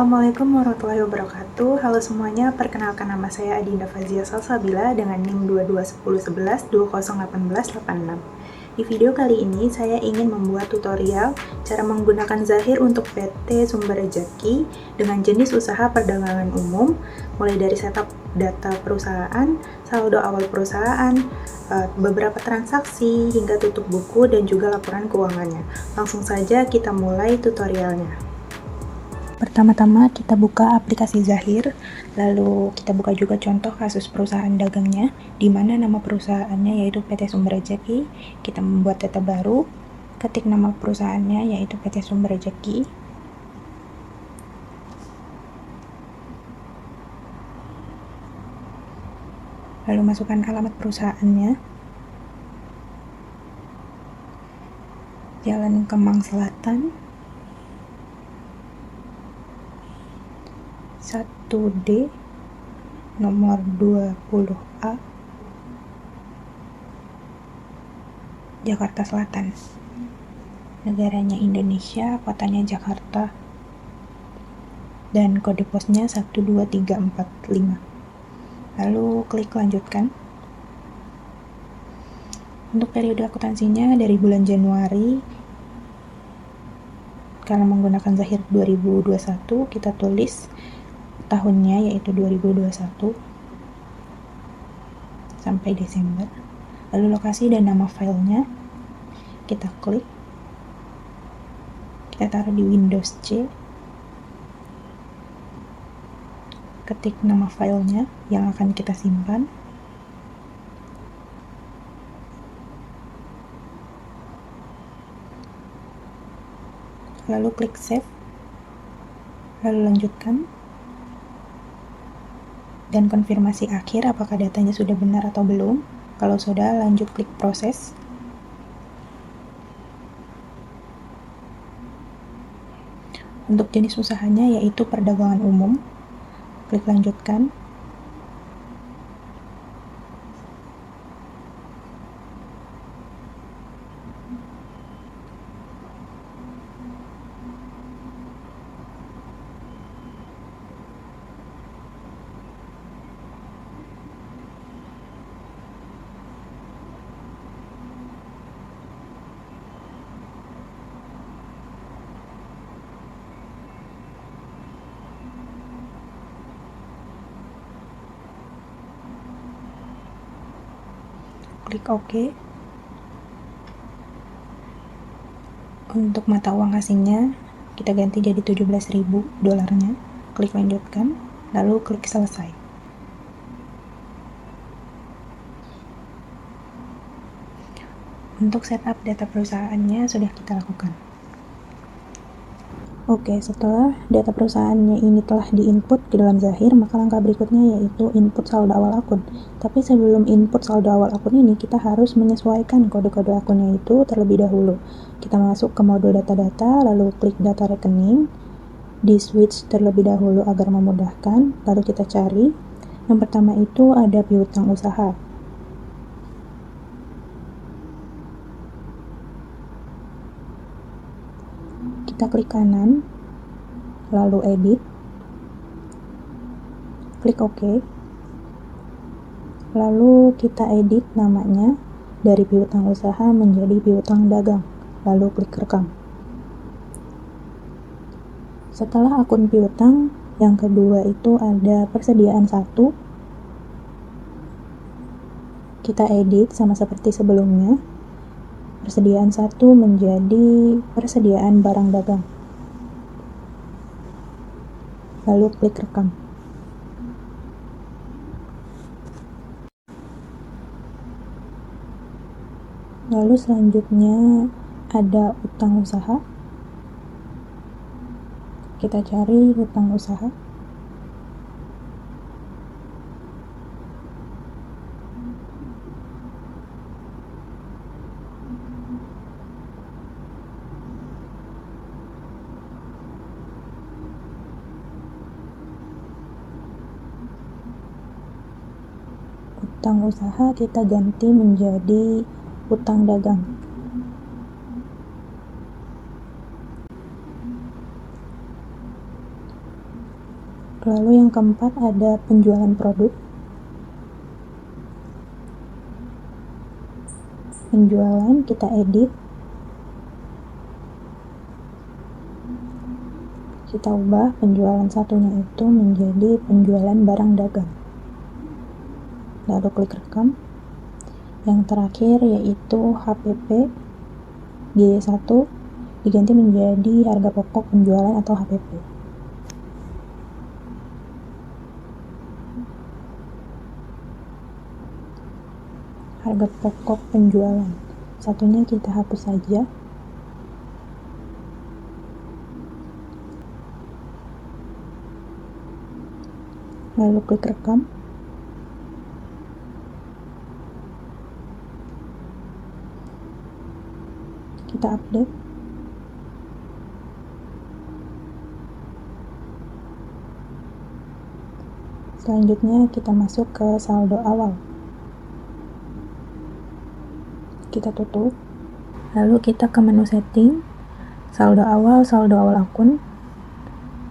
Assalamualaikum warahmatullahi wabarakatuh. Halo semuanya, perkenalkan nama saya Adinda Fazia Salsabila dengan NIM 221011201886. Di video kali ini saya ingin membuat tutorial cara menggunakan Zahir untuk PT Sumber Rejeki dengan jenis usaha perdagangan umum, mulai dari setup data perusahaan, saldo awal perusahaan, beberapa transaksi, hingga tutup buku dan juga laporan keuangannya. Langsung saja kita mulai tutorialnya. Pertama-tama kita buka aplikasi Zahir, lalu kita buka juga contoh kasus perusahaan dagangnya, di mana nama perusahaannya yaitu PT Sumber Rejeki. Kita membuat data baru, ketik nama perusahaannya yaitu PT Sumber Rejeki. Lalu masukkan alamat perusahaannya, Jalan Kemang Selatan, 1D, nomor 20A, Jakarta Selatan. Negaranya Indonesia, kotanya Jakarta, dan kode posnya 12345. Lalu klik lanjutkan. Untuk periode akuntansinya dari bulan Januari, karena menggunakan Zahir 2021, kita tulis tahunnya yaitu 2021 sampai Desember. Lalu lokasi dan nama filenya kita klik, kita taruh di Windows C, ketik nama filenya yang akan kita simpan, lalu klik save, lalu lanjutkan, dan konfirmasi akhir apakah datanya sudah benar atau belum. Kalau sudah, lanjut klik proses. Untuk jenis usahanya yaitu perdagangan umum, klik lanjutkan. Klik OK. Untuk mata uang asingnya kita ganti jadi 17.000 dolarnya. Klik lanjutkan, lalu klik selesai. Untuk setup data perusahaannya sudah kita lakukan. Oke, setelah data perusahaannya ini telah diinput ke dalam Zahir, maka langkah berikutnya yaitu input saldo awal akun. Tapi sebelum input saldo awal akun ini, kita harus menyesuaikan kode-kode akunnya itu terlebih dahulu. Kita masuk ke modul data-data, lalu klik data rekening, di switch terlebih dahulu agar memudahkan, lalu kita cari. Yang pertama itu ada piutang usaha. Kita klik kanan, lalu edit, klik OK, lalu kita edit namanya dari piutang usaha menjadi piutang dagang, lalu klik rekam. Setelah akun piutang, yang kedua itu ada persediaan 1, kita edit sama seperti sebelumnya. Persediaan 1 menjadi persediaan barang dagang. Lalu klik rekam. Lalu selanjutnya ada utang usaha. Kita cari utang usaha. Utang usaha kita ganti menjadi utang dagang. Lalu yang keempat ada penjualan produk. Penjualan kita edit. Kita ubah penjualan satunya itu menjadi penjualan barang dagang. Lalu klik rekam. Yang terakhir yaitu HPP G1 diganti menjadi harga pokok penjualan atau HPP. Harga pokok penjualan. Satunya kita hapus saja. Lalu klik rekam. Kita update. Selanjutnya kita masuk ke saldo awal. Kita tutup. Lalu kita ke menu setting, saldo awal akun.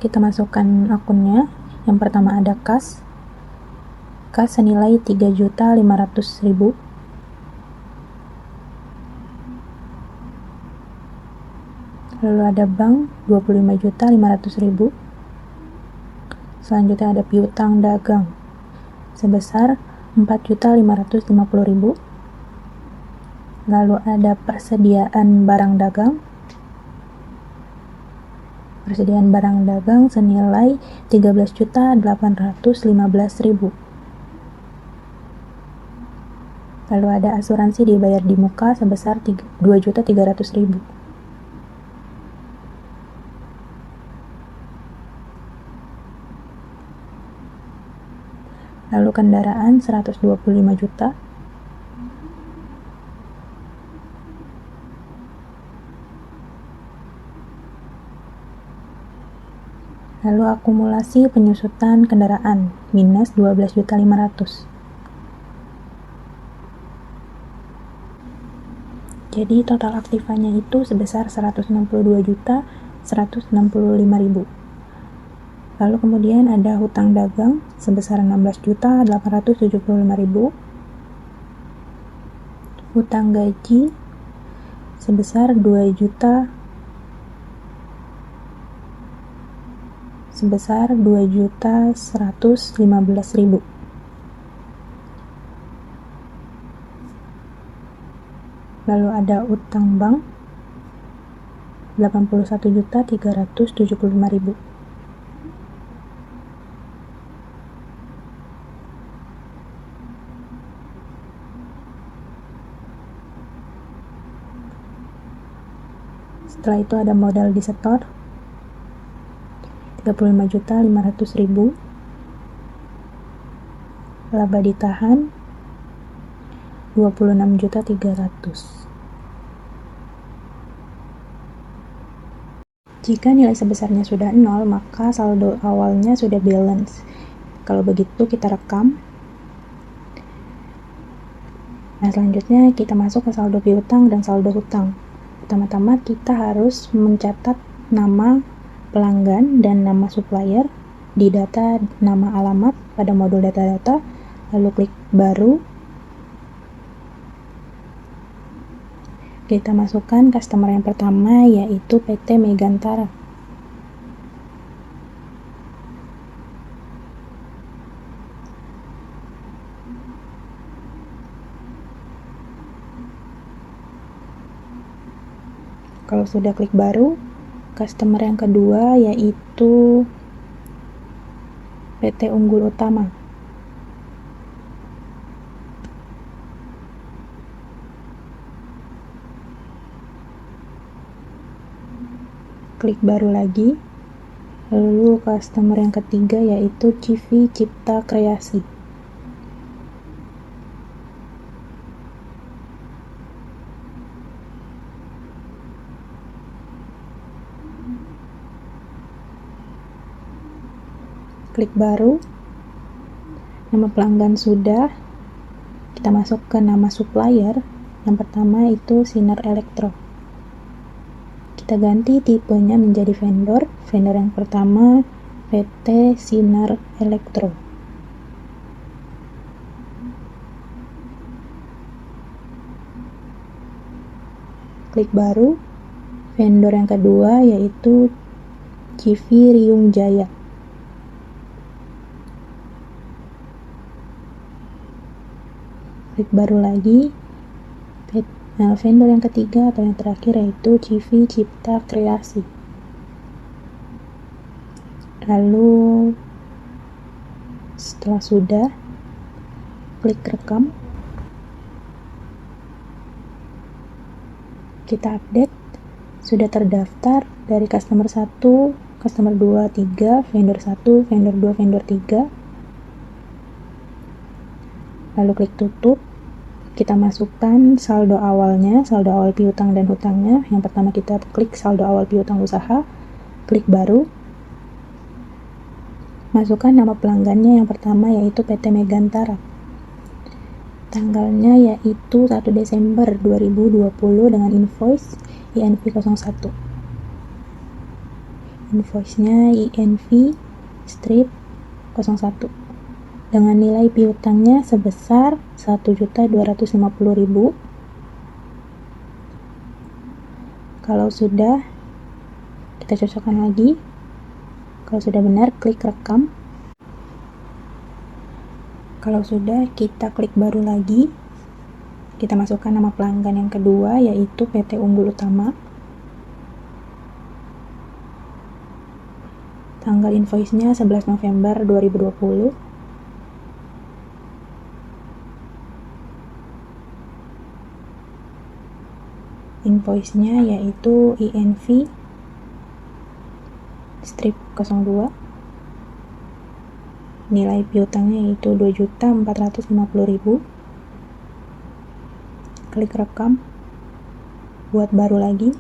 Kita masukkan akunnya. Yang pertama ada kas senilai 3.500.000. Lalu ada bank 25.500.000. Selanjutnya ada piutang dagang sebesar 4.550.000. Lalu ada persediaan barang dagang. Persediaan barang dagang senilai 13.815.000. Lalu ada asuransi dibayar di muka sebesar 2.300.000. Lalu kendaraan 125 juta. Lalu akumulasi penyusutan kendaraan minus 12.500. Jadi total aktifannya itu sebesar 162.165.000. Lalu kemudian ada hutang dagang sebesar 16.875.000. Hutang gaji sebesar 2.115.000. Lalu ada utang bank 81.375.000. Setelah itu ada modal disetor 35.500.000. Laba ditahan 26.300.000. Jika nilai sebesarnya sudah 0, maka saldo awalnya sudah balance. Kalau begitu kita rekam. Nah, selanjutnya kita masuk ke saldo piutang dan saldo hutang. Pertama-tama kita harus mencatat nama pelanggan dan nama supplier di data nama alamat pada modul data-data, lalu klik baru. Kita masukkan customer yang pertama yaitu PT Megantara. Kalau sudah klik baru, customer yang kedua yaitu PT Unggul Utama. Klik baru lagi. Lalu customer yang ketiga yaitu Civi Cipta Kreasi. Klik baru. Nama pelanggan sudah. Kita masuk ke nama supplier. Yang pertama itu Sinar Elektro. Kita ganti tipenya menjadi vendor. Vendor yang pertama PT Sinar Elektro. Klik baru, vendor yang kedua yaitu CV Riung Jaya. Klik baru lagi, vendor yang ketiga atau yang terakhir yaitu CV Cipta Kreasi. Lalu setelah sudah, klik rekam. Kita update, sudah terdaftar dari customer 1, customer 2, 3, vendor 1, vendor 2, vendor 3. Lalu klik tutup. Kita masukkan saldo awalnya, saldo awal piutang dan hutangnya. Yang pertama kita klik saldo awal piutang usaha, klik baru. Masukkan nama pelanggannya yang pertama yaitu PT Megantara. Tanggalnya yaitu 1 Desember 2020 dengan invoice INV 01. Invoice-nya INV strip 01 dengan nilai piutangnya sebesar 1.250.000. Kalau sudah, kita cocokkan lagi. Kalau sudah benar, klik rekam. Kalau sudah, kita klik baru lagi. Kita masukkan nama pelanggan yang kedua yaitu PT Unggul Utama. Tanggal invoice-nya 11 November 2020. Invoice-nya yaitu INV strip 02. Nilai piutangnya yaitu 2.450.000. Klik rekam, buat baru lagi.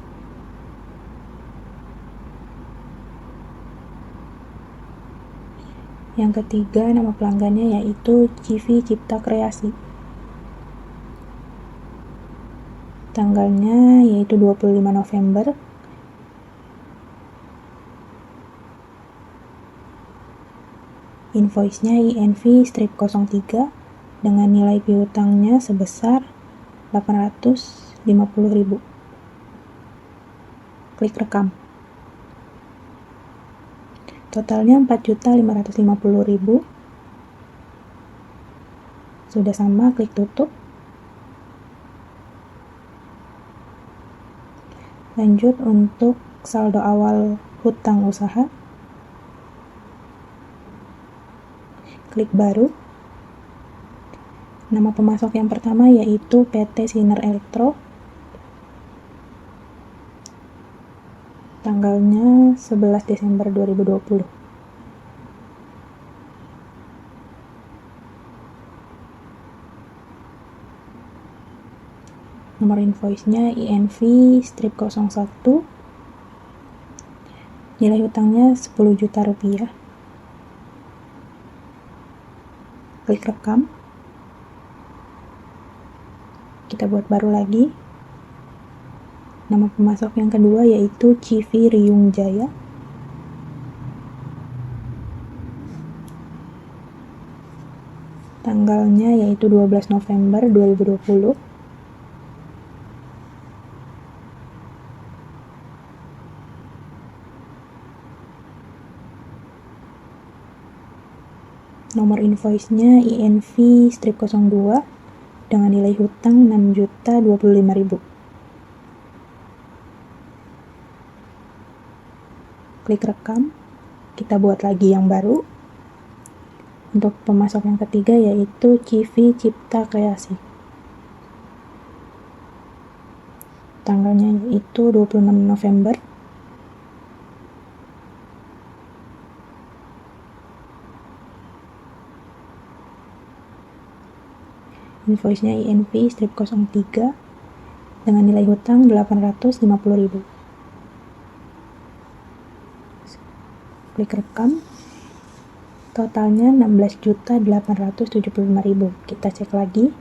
Yang ketiga, nama pelanggannya yaitu CV Cipta Kreasi. Tanggalnya yaitu 25 November. Invoice-nya INV strip 03 dengan nilai piutangnya sebesar 850.000. Klik rekam. Totalnya 4.550.000. Sudah sama, klik tutup. Lanjut untuk saldo awal hutang usaha. Klik baru. Nama pemasok yang pertama yaitu PT Sinar Elektro. Tanggalnya 11 Desember 2020. Nomor invoice-nya INV strip 01. Nilai hutangnya 10 juta rupiah. Klik rekam. Kita buat baru lagi. Nama pemasok yang kedua yaitu CV Riung Jaya. Tanggalnya yaitu 12 November 2020. Nomor invoice-nya INV strip 02 dengan nilai hutang 6.025.000. Klik rekam. Kita buat lagi yang baru. Untuk pemasok yang ketiga yaitu CV Cipta Kreasi. Tanggalnya yaitu 26 November. Invoice-nya INV strip 03 dengan nilai hutang 850.000. Klik rekam. Totalnya 16.875.000. Kita cek lagi.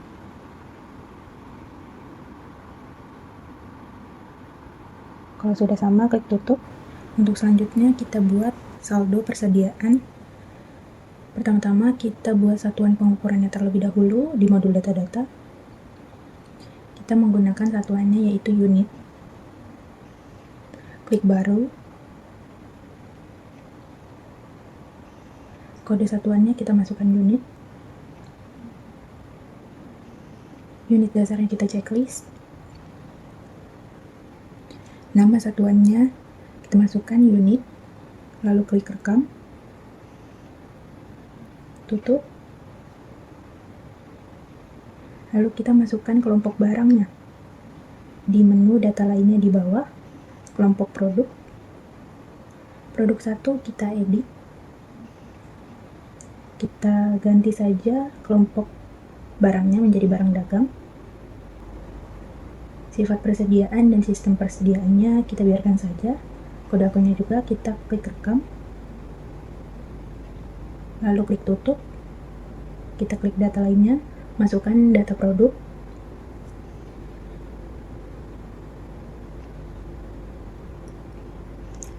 Kalau sudah sama, klik tutup. Untuk selanjutnya kita buat saldo persediaan. Pertama-tama kita buat satuan pengukurannya terlebih dahulu di modul data-data. Kita menggunakan satuannya yaitu unit. Klik baru. Kode satuannya kita masukkan unit. Unit dasarnya kita checklist. Nama satuannya kita masukkan unit, lalu klik rekam. Tutup. Lalu kita masukkan kelompok barangnya. Di menu data lainnya di bawah, kelompok produk. Produk 1 kita edit. Kita ganti saja kelompok barangnya menjadi barang dagang. Sifat persediaan dan sistem persediaannya kita biarkan saja. Kode akunnya juga kita klik rekam. Lalu klik tutup. Kita klik data lainnya, masukkan data produk.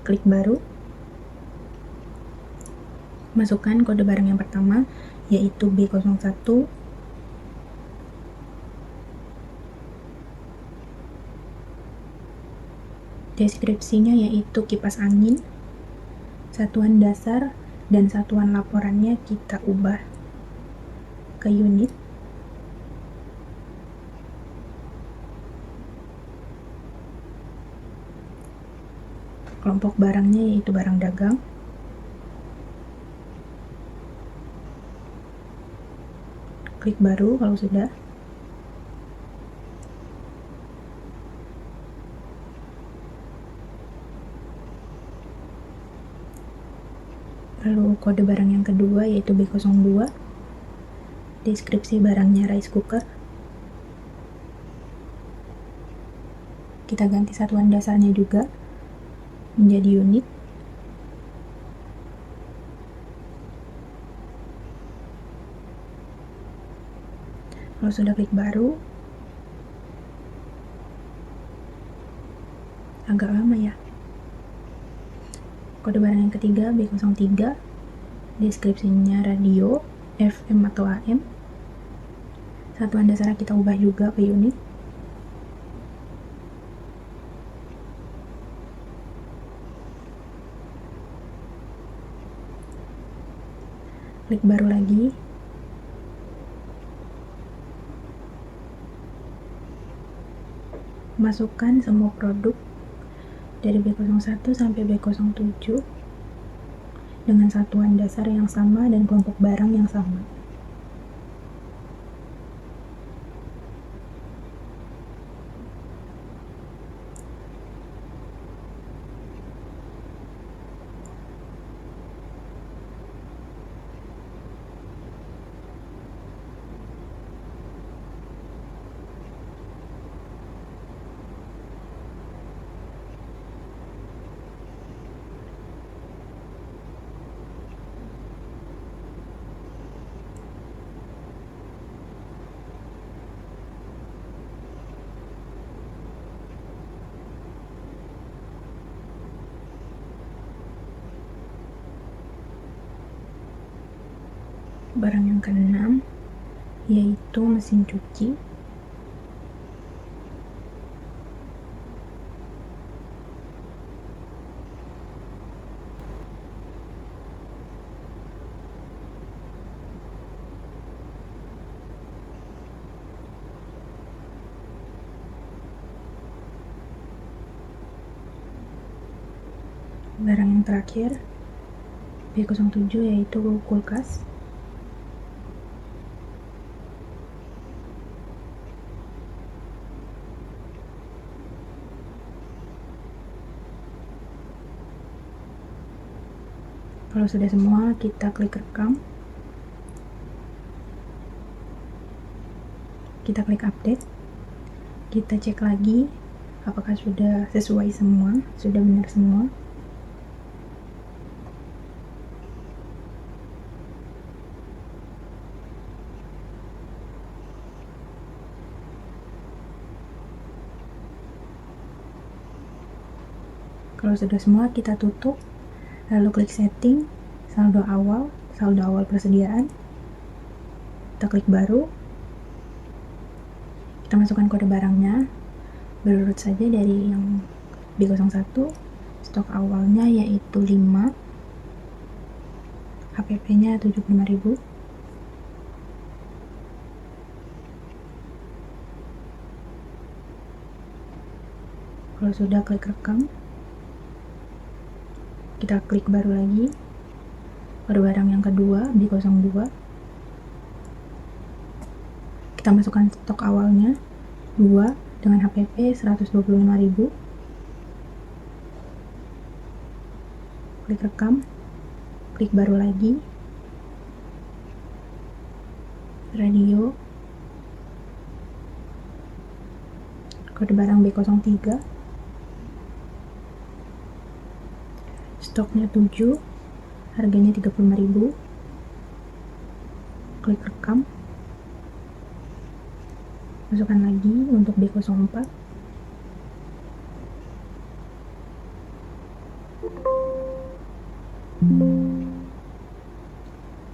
Klik baru. Masukkan kode barang yang pertama, yaitu B01. Deskripsinya yaitu kipas angin. Satuan dasar dan satuan laporannya kita ubah ke unit. Kelompok barangnya yaitu barang dagang. Klik baru kalau sudah. Lalu kode barang yang kedua yaitu B02. Deskripsi barangnya rice cooker. Kita ganti satuan dasarnya juga menjadi unit. Kalau sudah klik baru, agak lama ya. Kode barang yang ketiga B03, deskripsinya radio, FM atau AM. Satuan dasarnya kita ubah juga ke unit. Klik baru lagi. Masukkan semua produk dari B01 sampai B07 dengan satuan dasar yang sama dan kelompok barang yang sama. Barang yang keenam yaitu mesin cuci. Barang yang terakhir B07 yaitu kulkas. Kalau sudah semua, kita klik rekam. Kita klik update. Kita cek lagi apakah sudah sesuai semua, sudah benar semua. Kalau sudah semua, kita tutup. Lalu klik setting, saldo awal persediaan. Kita klik baru. Kita masukkan kode barangnya. Berurut saja dari yang B01, stok awalnya yaitu 5, HPP-nya 75.000. Kalau sudah, klik rekam. Kita klik baru lagi. Kode barang yang kedua, B02. Kita masukkan stok awalnya 2 dengan HPP 125.000. Klik rekam. Klik baru lagi. Radio. Kode barang B03. Stoknya 7, harganya 35.000. Klik rekam. Masukkan lagi untuk B04.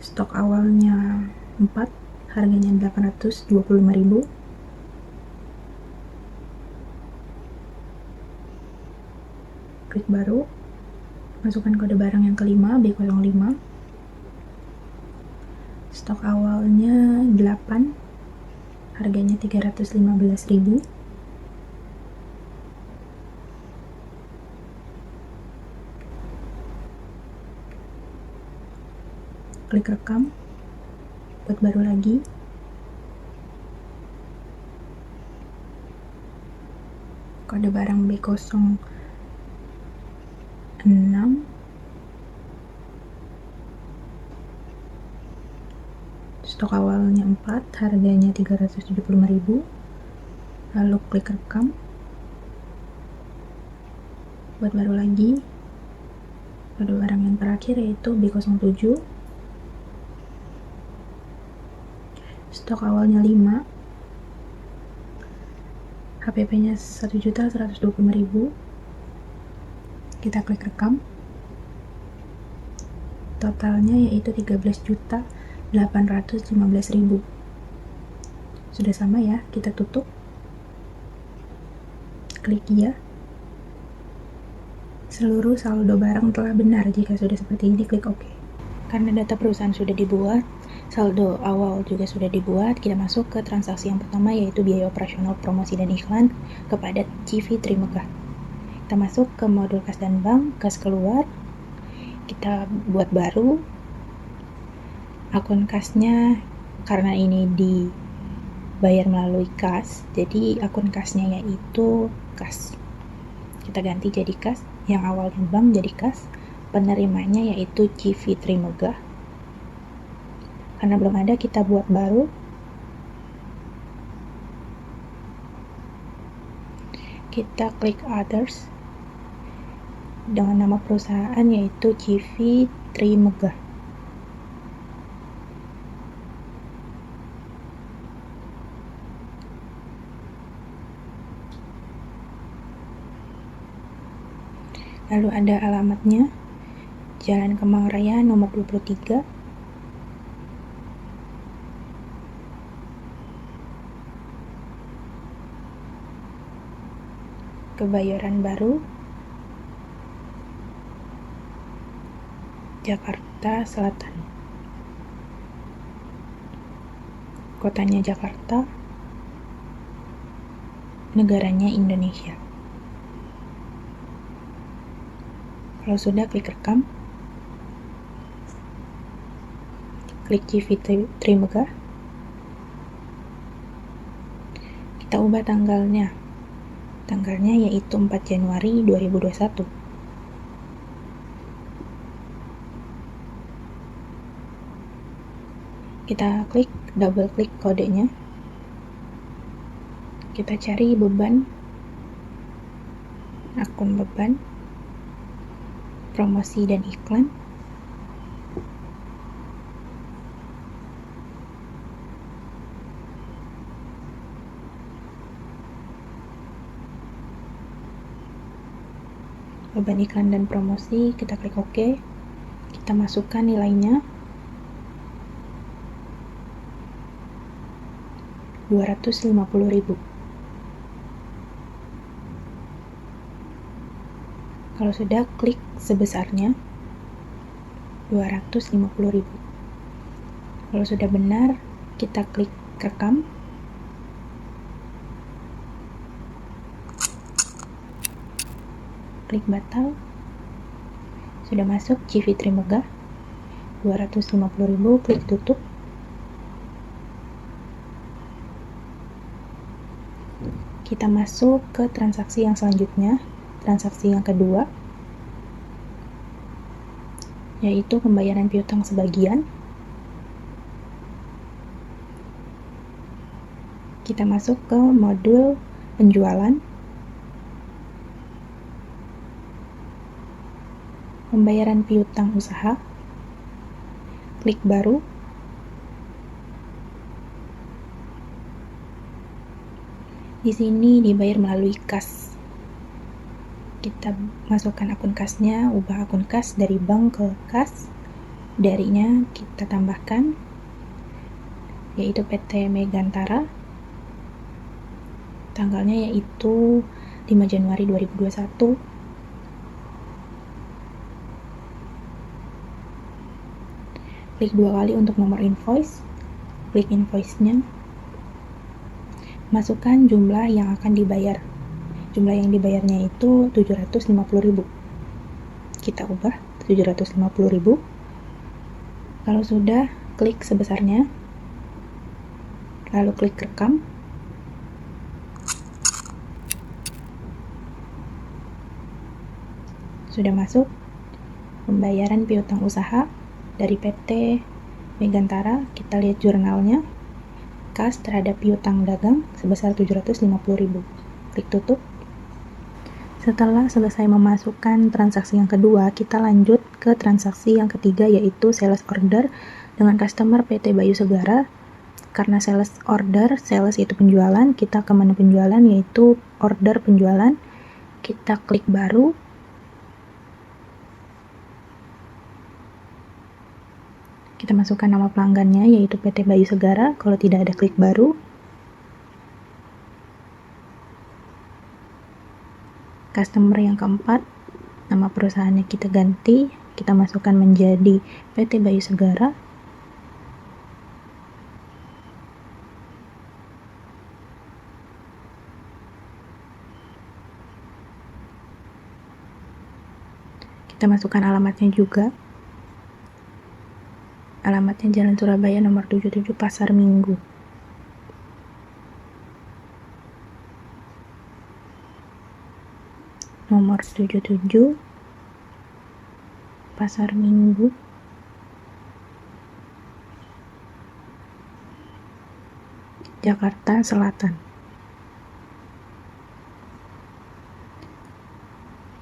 Stok awalnya 4, harganya 825.000. Klik baru. Masukkan kode barang yang kelima, B05. Stok awalnya 8, harganya 315.000. Klik rekam. Buat baru lagi. Kode barang B06. Stok awalnya 4, harganya 375.000. Lalu klik rekam. Buat baru lagi. Kode barang yang terakhir yaitu B07. Stok awalnya 5, HPP-nya 1.125.000. Kita klik rekam. Totalnya yaitu 13.815.000. Sudah sama ya, kita tutup. Klik ya. Seluruh saldo barang telah benar. Jika sudah seperti ini, klik OK. Karena data perusahaan sudah dibuat, saldo awal juga sudah dibuat, kita masuk ke transaksi yang pertama, yaitu biaya operasional promosi dan iklan kepada CV Trimegah. Kita masuk ke modul kas dan bank, kas keluar, kita buat baru akun kasnya. Karena ini dibayar melalui kas, jadi akun kasnya yaitu kas. Kita ganti jadi kas, yang awalnya bank jadi kas, penerimanya yaitu CV Trimegah. Karena belum ada, kita buat baru. Kita klik others dengan nama perusahaan yaitu CV Trimegah. Lalu ada alamatnya, Jalan Kemang Raya nomor 23. Kebayoran Baru, Jakarta Selatan. Kotanya Jakarta, negaranya Indonesia. Kalau sudah, klik rekam. Klik CV Trimegah. Kita ubah tanggalnya. Tanggalnya yaitu 4 Januari 2021. Kita double klik kodenya. Kita cari beban, akun beban, promosi dan iklan. beban iklan dan promosi, kita klik OK. Kita masukkan nilainya 250.000. Kalau sudah, klik sebesarnya 250.000. Kalau sudah benar, kita klik rekam. Klik batal. Sudah masuk Civitri Megah 250.000, klik tutup. Kita masuk ke transaksi yang selanjutnya, transaksi yang kedua, yaitu pembayaran piutang sebagian. Kita masuk ke modul penjualan, pembayaran piutang usaha, klik baru. Di sini dibayar melalui kas. Kita masukkan akun kasnya, ubah akun kas dari bank ke kas. Darinya kita tambahkan, yaitu PT Megantara. Tanggalnya yaitu 5 Januari 2021. Klik 2 kali untuk nomor invoice. Klik invoice-nya. Masukkan jumlah yang akan dibayar. Jumlah yang dibayarnya itu 750.000. Kita ubah 750.000. Kalau sudah, klik sebesarnya. Lalu klik rekam. Sudah masuk pembayaran piutang usaha dari PT Megantara. Kita lihat jurnalnya. Kas terhadap piutang dagang sebesar 750.000. Klik tutup. Setelah selesai memasukkan transaksi yang kedua, kita lanjut ke transaksi yang ketiga, yaitu sales order dengan customer PT Bayu Segara. Karena sales order, sales itu penjualan, kita ke menu penjualan yaitu order penjualan. Kita klik baru. Kita masukkan nama pelanggannya yaitu PT Bayu Segara. Kalau tidak ada, klik baru. Customer yang keempat, nama perusahaannya kita ganti. Kita masukkan menjadi PT Bayu Segara. Kita masukkan alamatnya juga. Alamatnya Jalan Surabaya nomor 77 Pasar Minggu. Nomor 77 Pasar Minggu. Jakarta Selatan.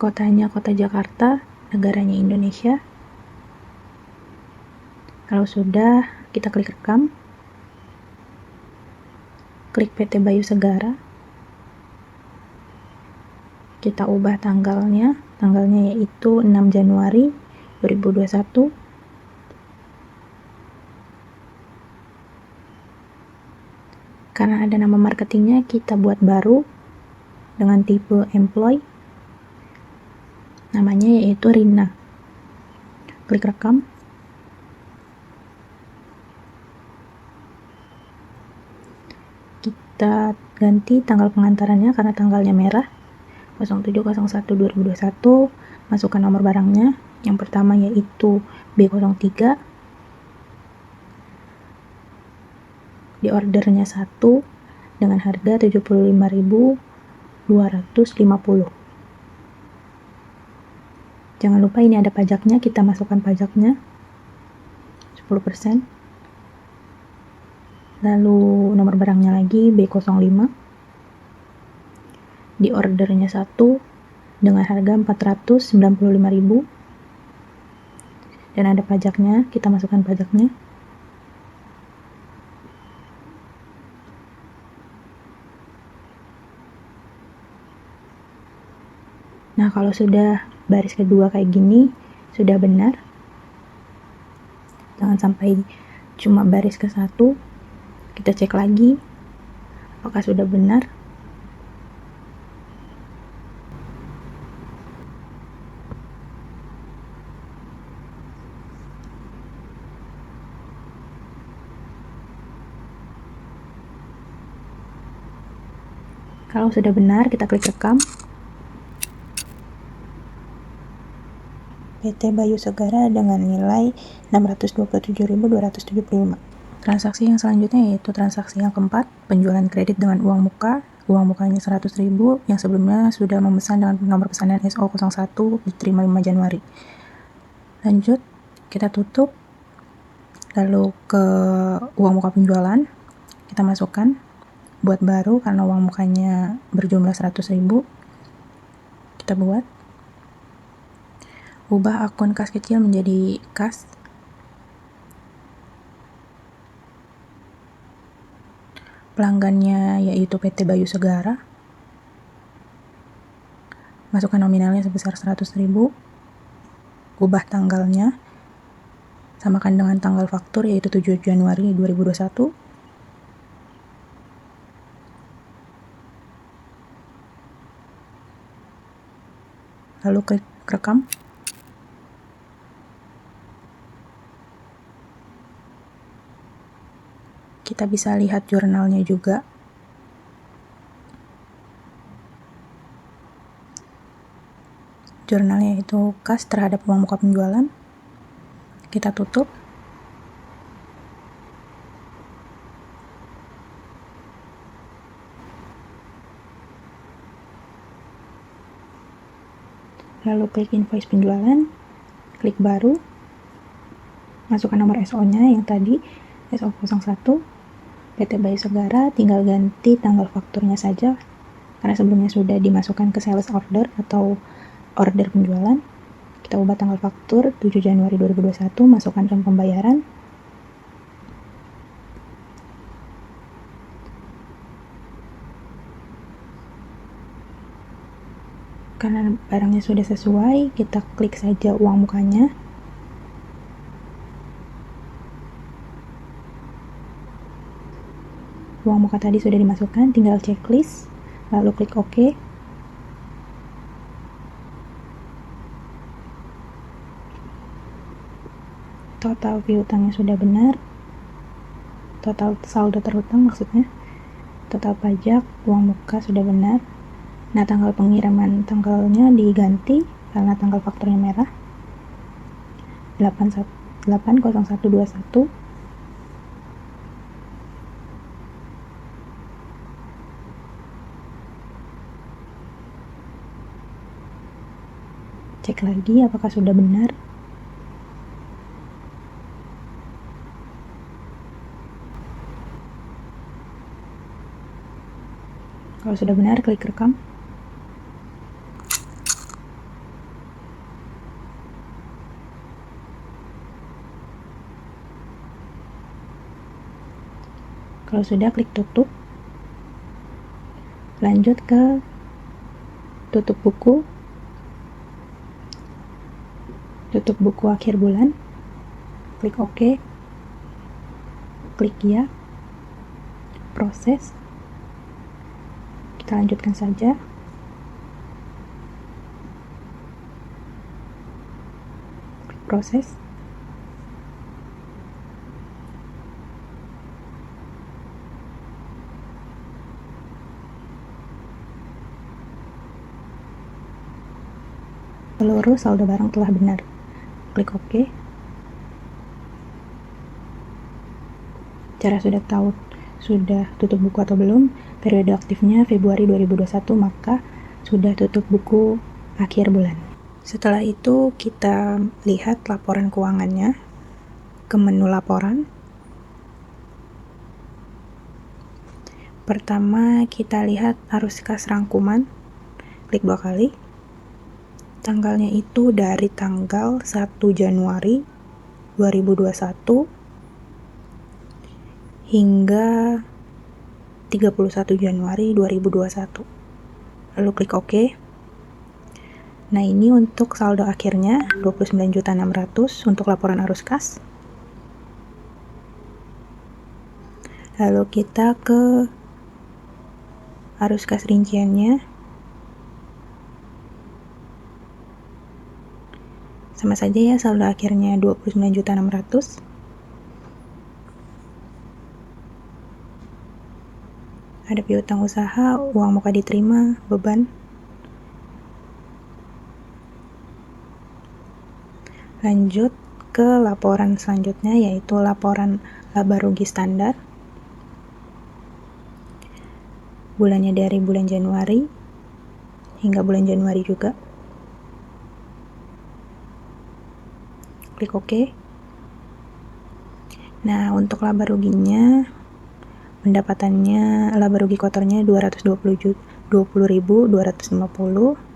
Kotanya Kota Jakarta, negaranya Indonesia. Kalau sudah, kita klik rekam. Klik PT Bayu Segara. Kita ubah tanggalnya yaitu 6 Januari 2021. Karena ada nama marketingnya, kita buat baru dengan tipe employee. Namanya yaitu Rina. Klik rekam. Kita ganti tanggal pengantarannya karena tanggalnya merah, 07/01/2021. Masukkan nomor barangnya. Yang pertama yaitu B03. Di ordernya 1 dengan harga 75.250. Jangan lupa ini ada pajaknya, kita masukkan pajaknya 10%. Lalu nomor barangnya lagi B05. Di ordernya 1 dengan harga 495.000 dan ada pajaknya, kita masukkan pajaknya. Nah, kalau sudah baris kedua kayak gini sudah benar. Jangan sampai cuma baris ke satu. Kita cek lagi apakah sudah benar. Kalau sudah benar, kita klik rekam. PT Bayu Segara dengan nilai 627.275. Transaksi yang selanjutnya yaitu transaksi yang keempat, penjualan kredit dengan uang muka. Uang mukanya 100.000 yang sebelumnya sudah memesan dengan nomor pesanan SO01 diterima 5 Januari. Lanjut, kita tutup. Lalu ke uang muka penjualan, kita masukkan buat baru karena uang mukanya berjumlah 100.000. Kita buat. Ubah akun kas kecil menjadi kas. Pelanggannya yaitu PT Bayu Segara. Masukkan nominalnya sebesar 100.000. Ubah tanggalnya. Samakan dengan tanggal faktur yaitu 7 Januari 2021. Lalu klik rekam. Kita bisa lihat jurnalnya juga. Jurnalnya itu kas terhadap uang muka penjualan. Kita tutup. Lalu klik invoice penjualan, klik baru, masukkan nomor SO-nya yang tadi, SO01, PT Bayu Segara, tinggal ganti tanggal fakturnya saja, karena sebelumnya sudah dimasukkan ke sales order atau order penjualan. Kita ubah tanggal faktur 7 Januari 2021, masukkan jam pembayaran. Karena barangnya sudah sesuai, kita klik saja uang mukanya. Uang muka tadi sudah dimasukkan, tinggal checklist, lalu klik OK. Total piutangnya sudah benar. Total saldo terhutang maksudnya. Total pajak, uang muka sudah benar. Nah, tanggal pengiriman tanggalnya diganti karena tanggal fakturnya merah. 80121. Cek lagi apakah sudah benar. Kalau sudah benar, klik rekam. Kalau sudah, klik tutup. Lanjut ke tutup buku. Tutup buku akhir bulan. Klik OK. Klik ya. Proses. Kita lanjutkan saja. Klik proses. Seluruh saldo barang telah benar. Klik OK. Cara sudah tahu sudah tutup buku atau belum. Periode aktifnya Februari 2021, maka sudah tutup buku akhir bulan. Setelah itu kita lihat laporan keuangannya ke menu laporan. Pertama kita lihat arus kas rangkuman. Klik 2 kali. Tanggalnya itu dari tanggal 1 Januari 2021 hingga 31 Januari 2021. Lalu klik OK. Nah, ini untuk saldo akhirnya 29.600.000 untuk laporan arus kas. Lalu kita ke arus kas rinciannya. Sama saja ya, saldo akhirnya 29.600.000. Ada piutang usaha, uang muka diterima, beban. Lanjut ke laporan selanjutnya, yaitu laporan laba rugi standar. Bulannya dari bulan Januari hingga bulan Januari juga. Klik OK. Nah, untuk laba ruginya, pendapatannya laba rugi kotornya 220.250.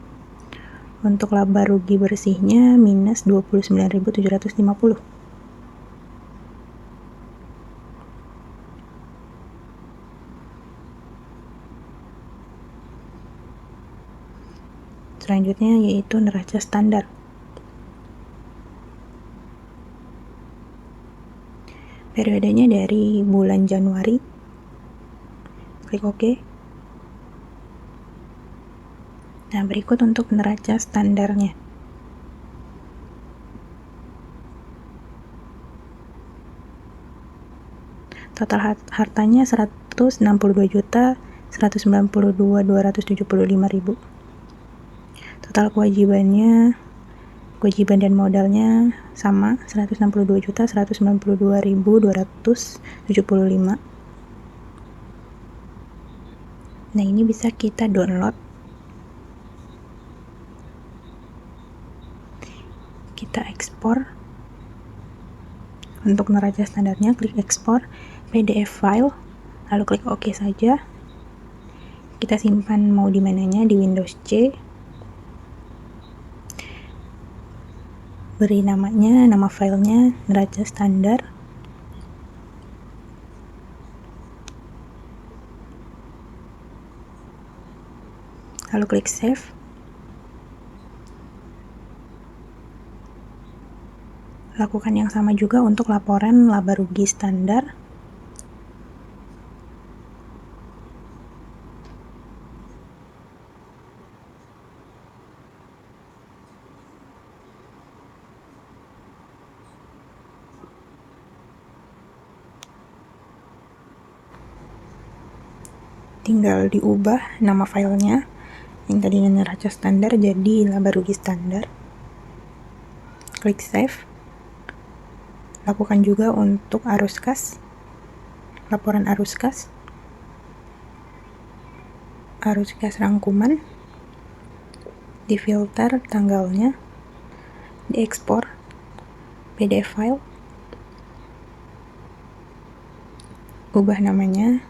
Untuk laba rugi bersihnya minus 29.750. Selanjutnya yaitu neraca standar. Periodenya dari bulan Januari. Klik OK. Nah, berikut untuk neraca standarnya. Total hartanya 162.192.275.000. Total kewajiban dan modalnya sama, 162.192.275. Nah, ini bisa kita download. Kita ekspor. Untuk neraca standarnya, klik ekspor PDF file, lalu klik OK saja. Kita simpan mau di mananya, di Windows C. Beri namanya, nama filenya neraca standar. Lalu klik save. Lakukan yang sama juga untuk laporan laba rugi standar. Tinggal diubah nama filenya, yang tadinya neraca standar jadi laba rugi standar. Klik save. Lakukan juga untuk arus kas, laporan arus kas rangkuman, difilter tanggalnya, diekspor PDF file, ubah namanya,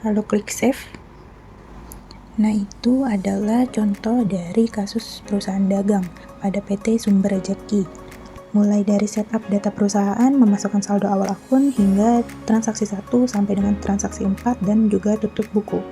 lalu klik save. Nah, itu adalah contoh dari kasus perusahaan dagang pada PT Sumber Rejeki. Mulai dari setup data perusahaan, memasukkan saldo awal akun, hingga transaksi 1 sampai dengan transaksi 4, dan juga tutup buku.